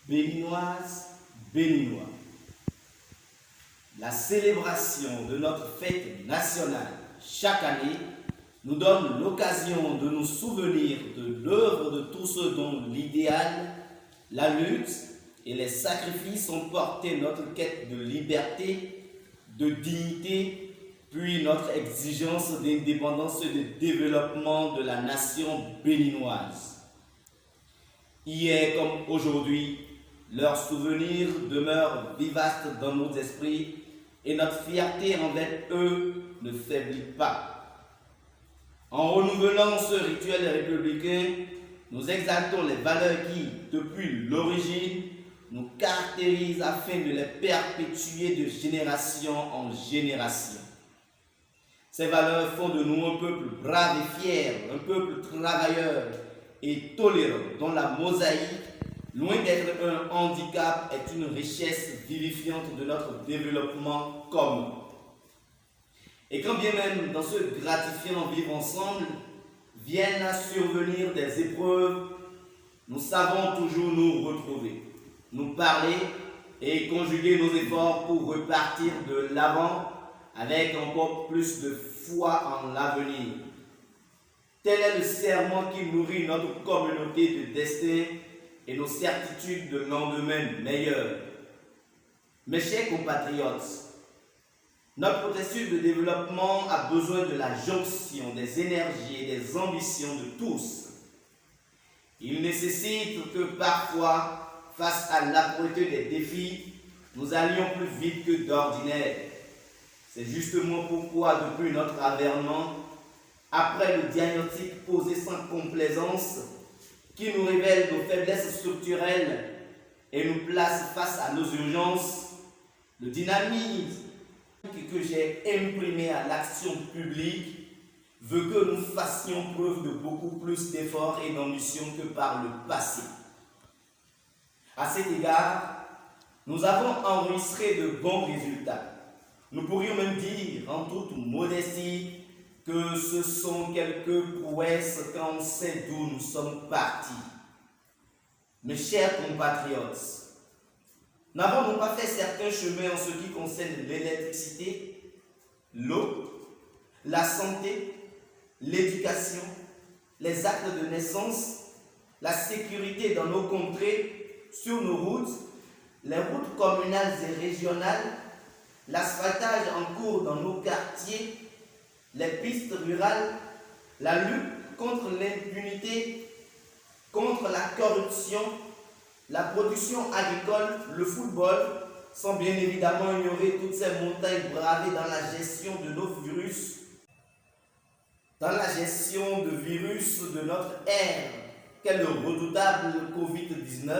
Béninoises, Béninois, la célébration de notre fête nationale chaque année nous donne l'occasion de nous souvenir de l'œuvre de tous ceux dont l'idéal, la lutte et les sacrifices ont porté notre quête de liberté, de dignité, puis notre exigence d'indépendance et de développement de la nation béninoise. Hier comme aujourd'hui, leurs souvenirs demeurent vivaces dans nos esprits et notre fierté envers eux ne faiblit pas. En renouvelant ce rituel républicain, nous exaltons les valeurs qui, depuis l'origine, nous caractérisent afin de les perpétuer de génération en génération. Ces valeurs font de nous un peuple brave et fier, un peuple travailleur et tolérant, dont la mosaïque, loin d'être un handicap, est une richesse vivifiante de notre développement commun. Et quand bien même dans ce gratifiant vivre ensemble, viennent à survenir des épreuves, nous savons toujours nous retrouver, nous parler et conjuguer nos efforts pour repartir de l'avant avec encore plus de foi en l'avenir. Tel est le serment qui nourrit notre communauté de destin et nos certitudes de lendemain meilleurs. Mes chers compatriotes, notre processus de développement a besoin de la jonction des énergies et des ambitions de tous. Il nécessite que parfois, face à l'âpreté des défis, nous allions plus vite que d'ordinaire. C'est justement pourquoi, depuis notre avènement, après le diagnostic posé sans complaisance, qui nous révèle nos faiblesses structurelles et nous place face à nos urgences, le dynamisme que j'ai imprimé à l'action publique veut que nous fassions preuve de beaucoup plus d'efforts et d'ambition que par le passé. À cet égard, nous avons enregistré de bons résultats. Nous pourrions même dire, en toute modestie, que ce sont quelques prouesses quand on sait d'où nous sommes partis. Mes chers compatriotes, n'avons-nous pas fait certains chemins en ce qui concerne l'électricité, l'eau, la santé, l'éducation, les actes de naissance, la sécurité dans nos contrées, sur nos routes, les routes communales et régionales, l'asphaltage en cours dans nos quartiers, les pistes rurales, la lutte contre l'impunité, contre la corruption, la production agricole, le football, sans bien évidemment ignorer toutes ces montagnes bravées dans la gestion de nos virus, dans la gestion de virus de notre ère, qu'est le redoutable Covid-19.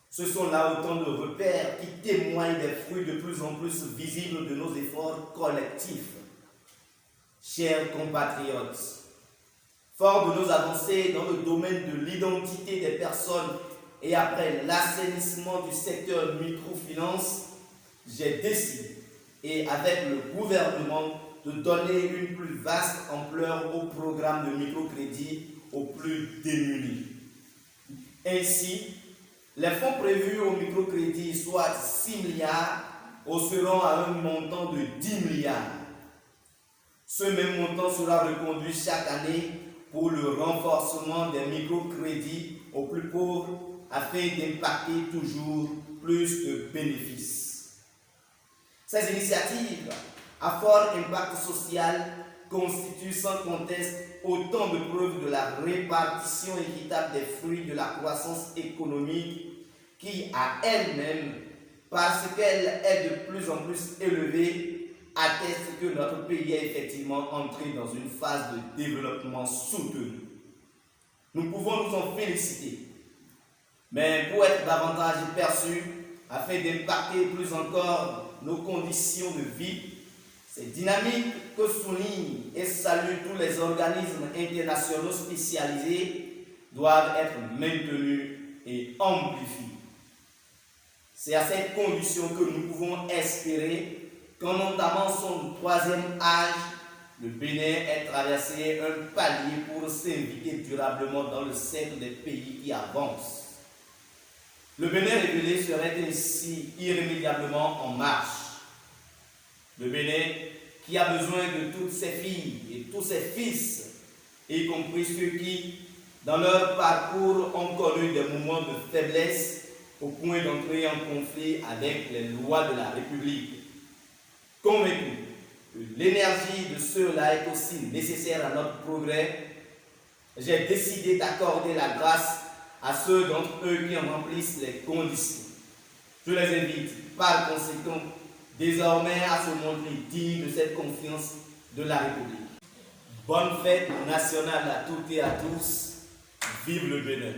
Ce sont là autant de repères qui témoignent des fruits de plus en plus visibles de nos efforts collectifs. Chers compatriotes, fort de nos avancées dans le domaine de l'identité des personnes et après l'assainissement du secteur microfinance, j'ai décidé, et avec le gouvernement, de donner une plus vaste ampleur au programme de microcrédit aux plus démunis. Ainsi, les fonds prévus au microcrédit, soit 6 milliards, hausseront à un montant de 10 milliards. Ce même montant sera reconduit chaque année pour le renforcement des microcrédits aux plus pauvres afin d'impacter toujours plus de bénéfices. Ces initiatives à fort impact social constituent sans conteste autant de preuves de la répartition équitable des fruits de la croissance économique qui, à elle-même, parce qu'elle est de plus en plus élevée, atteste que notre pays est effectivement entré dans une phase de développement soutenu. Nous pouvons nous en féliciter, mais pour être davantage perçus, afin d'impacter plus encore nos conditions de vie, ces dynamiques que soulignent et saluent tous les organismes internationaux spécialisés doivent être maintenues et amplifiées. C'est à cette condition que nous pouvons espérer qu'en entamant son troisième âge, le Bénin ait traversé un palier pour s'inviter durablement dans le cercle des pays qui avancent. Le Bénin révélé serait ainsi irrémédiablement en marche. Le Bénin qui a besoin de toutes ses filles et tous ses fils, y compris ceux qui, dans leur parcours, ont connu des moments de faiblesse au point d'entrer en conflit avec les lois de la République. Convaincu que l'énergie de ceux-là est aussi nécessaire à notre progrès, j'ai décidé d'accorder la grâce à ceux d'entre eux qui en remplissent les conditions. Je les invite par conséquent désormais à se montrer dignes de cette confiance de la République. Bonne fête nationale à toutes et à tous. Vive le Bénin!